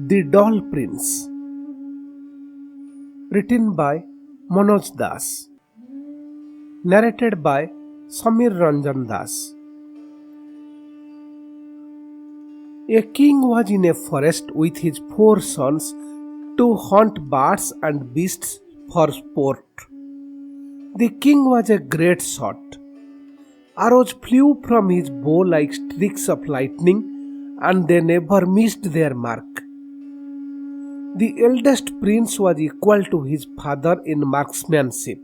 The Doll Prince. Written by Manoj Das. Narrated by Samir Ranjan Das. A king was in a forest with his 4 sons to hunt birds and beasts for sport. The king was a great shot. Arrows flew from his bow like streaks of lightning, and they never missed their mark. The eldest prince was equal to his father in marksmanship.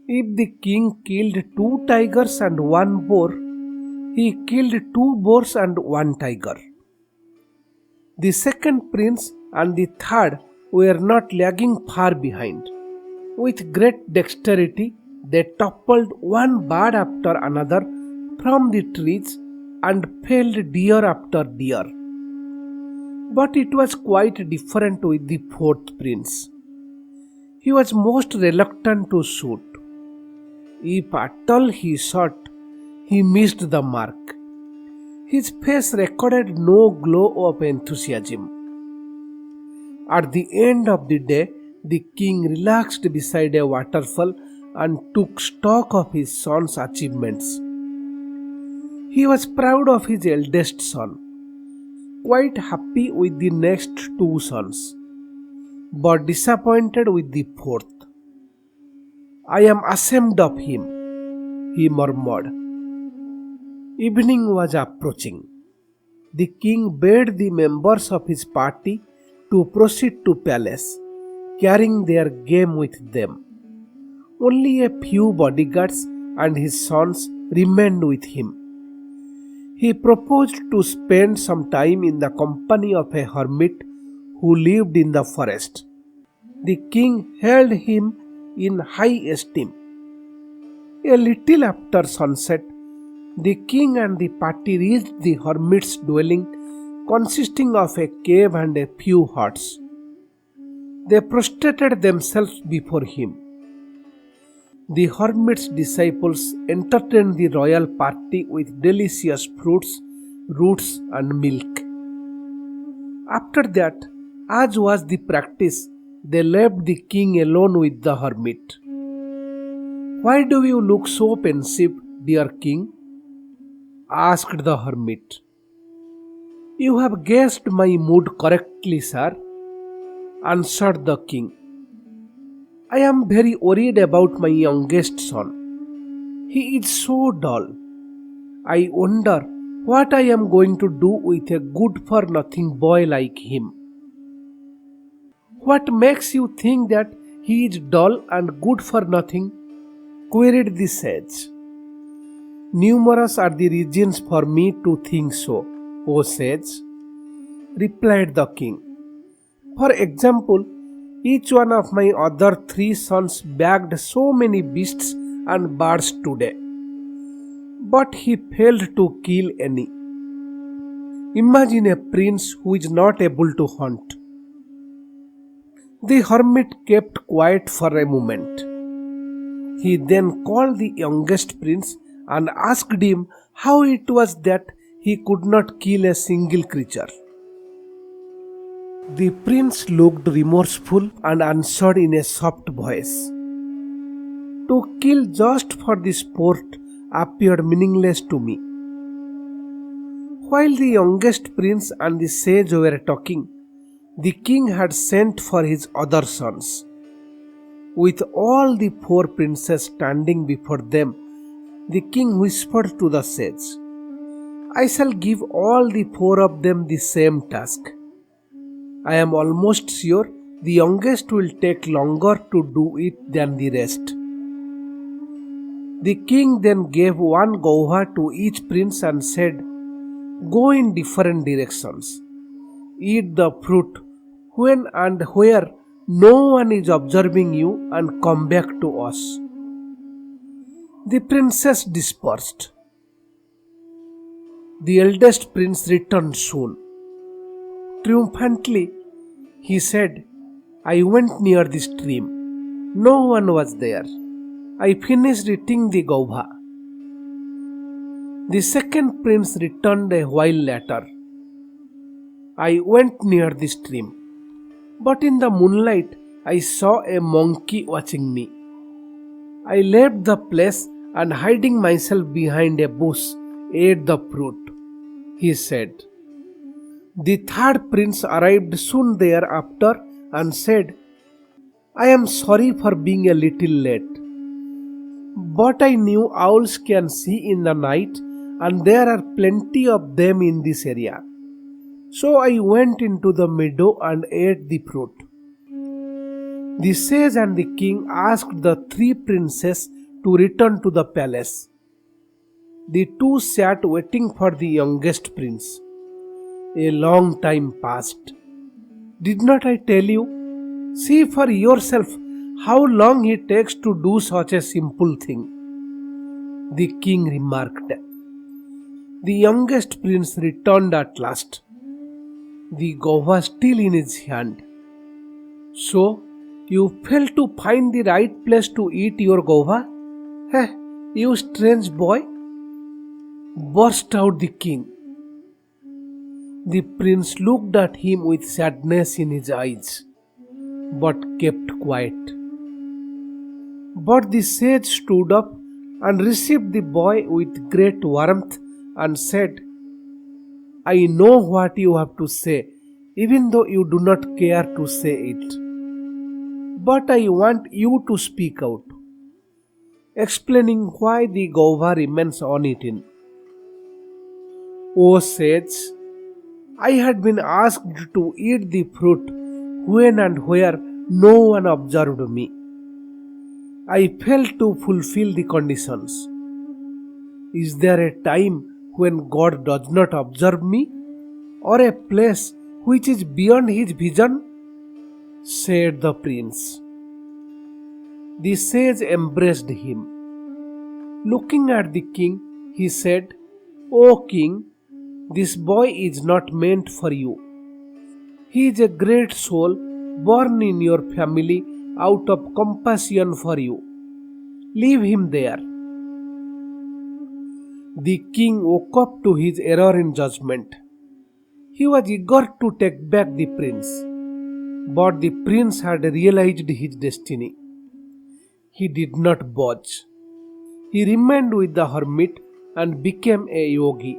If the king killed 2 tigers and 1 boar, he killed 2 boars and 1 tiger. The second prince and the third were not lagging far behind. With great dexterity, they toppled one bird after another from the trees and felled deer after deer. But it was quite different with the 4th prince. He was most reluctant to shoot. If at all he shot, he missed the mark. His face recorded no glow of enthusiasm. At the end of the day, the king relaxed beside a waterfall and took stock of his son's achievements. He was proud of his eldest son, quite happy with the next 2 sons, but disappointed with the 4th. "I am ashamed of him," he murmured. Evening was approaching. The king bade the members of his party to proceed to palace, carrying their game with them. Only a few bodyguards and his sons remained with him. He proposed to spend some time in the company of a hermit who lived in the forest. The king held him in high esteem. A little after sunset, the king and the party reached the hermit's dwelling, consisting of a cave and a few huts. They prostrated themselves before him. The hermit's disciples entertained the royal party with delicious fruits, roots, and milk. After that, as was the practice, they left the king alone with the hermit. "Why do you look so pensive, dear king?" asked the hermit. "You have guessed my mood correctly, sir," answered the king. "I am very worried about my youngest son. He is so dull. I wonder what I am going to do with a good-for-nothing boy like him." "What makes you think that he is dull and good for nothing?" queried the sage. "Numerous are the reasons for me to think so, O sage," replied the king. "For example, each one of my other 3 sons bagged so many beasts and birds today, but he failed to kill any. Imagine a prince who is not able to hunt." The hermit kept quiet for a moment. He then called the youngest prince and asked him how it was that he could not kill a single creature. The prince looked remorseful and answered in a soft voice, "To kill just for the sport appeared meaningless to me." While the youngest prince and the sage were talking, the king had sent for his other sons. With all the 4 princes standing before them, the king whispered to the sage, "I shall give all the 4 of them the same task. I am almost sure the youngest will take longer to do it than the rest." The king then gave 1 gauva to each prince and said, "Go in different directions. Eat the fruit when and where no one is observing you and come back to us." The princes dispersed. The eldest prince returned soon. Triumphantly, he said, "I went near the stream. No one was there. I finished eating the gauva." The second prince returned a while later. I went near the stream, but in the moonlight I saw a monkey watching me. I left the place and hiding myself behind a bush ate the fruit, he said. The third prince arrived soon thereafter and said, I am sorry for being a little late, but I knew owls can see in the night and there are plenty of them in this area. So I went into the meadow and ate the fruit. The sage and the king asked the three princes to return to the palace. The two sat waiting for the youngest prince. A long time passed. Did not I tell you? See for yourself how long it takes to do such a simple thing, the king remarked. The youngest prince returned at last, the guava still in his hand. So, you failed to find the right place to eat your guava? Heh, you strange boy! Burst out the king. The prince looked at him with sadness in his eyes, but kept quiet. But the sage stood up and received the boy with great warmth and said, I know what you have to say, even though you do not care to say it. But I want you to speak out, explaining why the guava remains uneaten. O sage, I had been asked to eat the fruit when and where no one observed me. I failed to fulfill the conditions. Is there a time when God does not observe me, or a place which is beyond his vision? Said the prince. The sage embraced him. Looking at the king, he said, O king, this boy is not meant for you. He is a great soul born in your family out of compassion for you. Leave him there. The king woke up to his error in judgment. He was eager to take back the prince, but the prince had realized his destiny. He did not budge. He remained with the hermit and became a yogi.